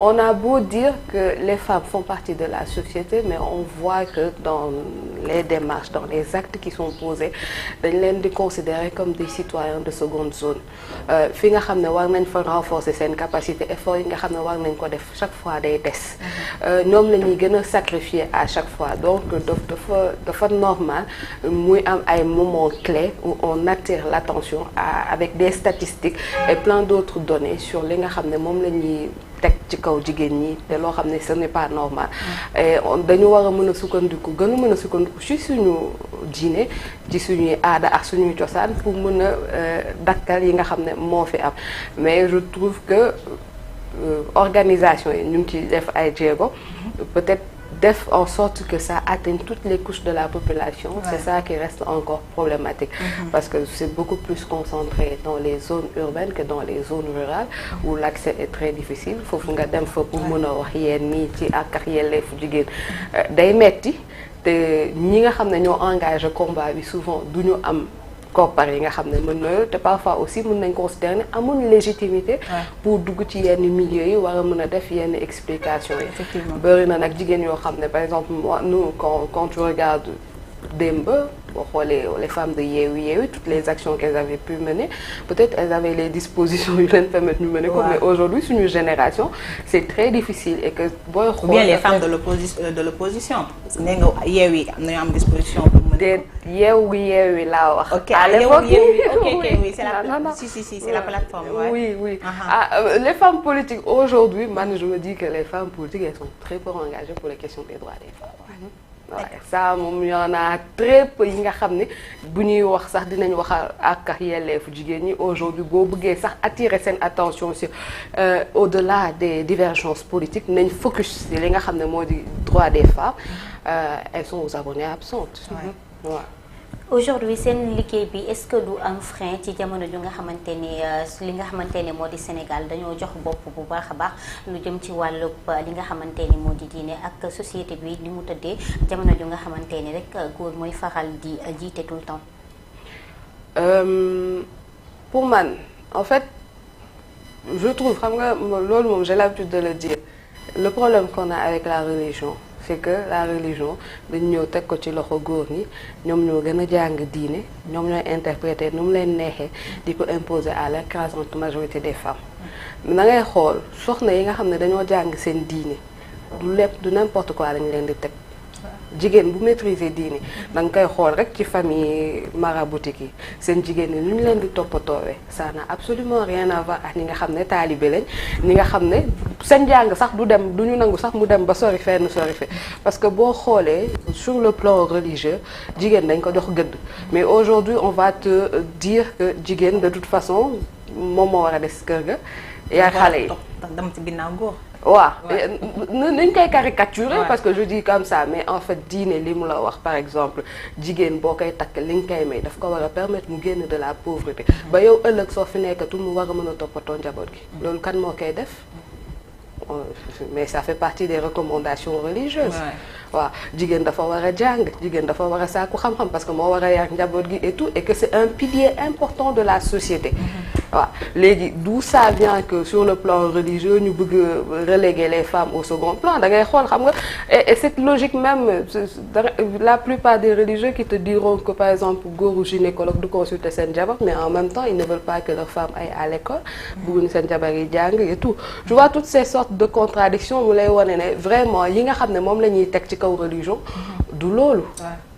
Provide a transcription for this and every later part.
On a beau dire que les femmes font partie de la société, mais on voit que dans les démarches, dans les actes qui sont posés, dañ leen di considérer comme des citoyens de seconde zone. Fi nga xam ne war nañ fa renforcer seen capacité effort yi nga xam ne war nañ ko def chaque fois day des. Ñoom la ñuy gën a sacrifier à chaque fois donc dafa normal muy am ay moments clés où on attire l'attention avec des statistiques et plein d'autres données sur li nga xam ne moom la ñuy teg ci kaw jigéen ñi te loo xam ne ce n'est pas normal et dañu war a mën a sukkandiku gën a mën a sukkandiku ci suñu diine ci suñuy aada ak suñuy cosaan pour mën a dakkal yi nga xam ne moo fi am mais je trouve que organisation yi ñu ngi ci def ay jéego peut-être def en sorte que ça atteigne toutes les couches de la population. Ouais. C'est ça qui reste encore problématique. Parce que c'est beaucoup plus concentré dans les zones urbaines que dans les zones rurales où l'accès est très difficile. Foofu nga dem fa pour mën a wax yéen nii ci ak yelleefu jigéen day metti te ñi nga xam ne ñoo engagé combat bi souvent du ñu am koppar yi nga xam ne mën na te parfois aussi mën nañ considérer ne amuñ légitimité pour dugg ci yenn milieux yi war a mën a def yenn explication yi. Effectivement bëri na nag jigéen yoo xam ne par exemple moi nous quand tu regardes démb boo xoolee les femmes de Yewwi toutes les actions qu'elles avaient pu mener peut-être elles avaient les dispositions yu leen permettre ñu mener ko mais aujourd'hui suñu génération c'est très difficile et que booy xool. Ou bien les femmes de l'opposition nee nga Yewwi am nañu am disposition pour mener. Yewwi laa wax. ok à l'époque oui c'est la c'est la plateforme. Oui. Les femmes politiques aujourd'hui man je me dis que les femmes politiques elles sont très peu engagées pour les questions des droits des femmes. waaw ça moom y en a très peu yi nga xam ne bu ñuy wax sax dinañ wax ak yelleefu jigéen ñi aujourd'hui boo bëggee sax attirer seen attention sur au-delà des divergences politiques nañ focus ci li nga xam ne moo di droit des femmes elles sont aux abonnés absentes. waaw. Aujourd'hui seen liggéey bi est-ce que du am frein ci jamono ju nga xamante ni li nga xamante ne moo di Sénégal dañoo jox bopp bu baax a baax lu jëm ci wàllub li nga xamante ni moo di diine ak société bi ni mu tëddee jamono ju nga xamante ni rek góor mooy faral di jiite tout le temps. Pour man en fait je trouve xam nga loolu moom j'ai l'habitude de le dire le problème qu'on a avec la religion. C'est que la religion dañu ñëw teg ko ci loxo góor ñi ñoom ñoo gën a jàng diine ñoom ñooy interpréter nu mu leen neexee di ko imposer à l'écrasante majorité des femmes. da ngay xool soxna yi nga xam ne dañoo jàng seen diine du lépp du n'importe quoi dañu leen di teg jigéen bu maîtriser diine da nga koy xool rek ci famille maraboutique yi seen jigéen ñi lu ñu leen di toppatoowee ça n'a absolument rien à voir ak ñi nga xam ne taalibe lañ ñi nga xam ne seen jàng sax du dem du ñu nangu sax mu dem ba sori fenn sori fe parce que boo xoolee sur le plan religieux jigéen dañ ko jox gëdd mais aujourd'hui on va te dire que jigéen de toute façon moom moo war a des kër ga yaa xale yi dem ci ginnaaw góor. waaw nañ koy caricaturer parce que je dis comme ça mais en fait diine li mu la wax par exemple jigéen boo koy takk li nga koy may daf ko war a permettre mu génn de la pauvreté ba yow ëllëg soo fi nekkatul mu war a mën a toppatoo njaboot gi loolu kan moo koy def mais ça fait partie des recommandations religieuses waaw jigéen dafa war a jàng jigéen dafa war a sàkku xam-xam parce que moo war a yar njaboot gi et tout et que c'est un pilier important de la société waaw léegi d'où ça vient que sur le plan religieux ñu bëgg reléguer les femmes au second plan da ngay xool xam nga et cette logique même la plupart des religieux qui te diront que par exemple góoru gynécologue du consulter seen jabar mais en même temps ils ne veulent pas que leurs femmes aillent à l'école bëgguñu seen jabar yi jàng et tout tu vois toutes ces sortes de contradictions mu lay wane ne vraiment yi nga xam ne moom la ñuy teg ci kaw religion du loolu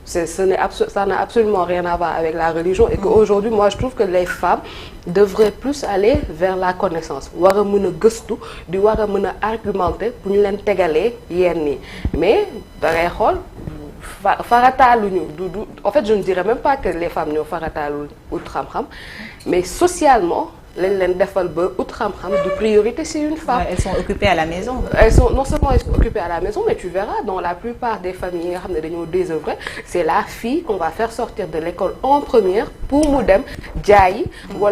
ça n'a absolument rien à voir avec la religion et qu'aujourd'hui moi je trouve que les femmes devraient plus aller vers la connaissance war a mën a gëstu di war a mën a argumenter pour ñu leen tegalee yenn yi mais da ngay xool farataaluñu du en fait je ne dirais même pas que les femmes ñoo farataalu ut xam-xam mais socialement lañ leen defal ba ut xam-xam de priorité c'est une femme. Elles sont occupées à la maison. Non seulement elles sont occupées à la maison mais tu verras dans la plupart des familles yi nga xam ne dañoo désœuvré c'est la fille qu'on va faire sortir de l'école en première pour mu dem jaayi wala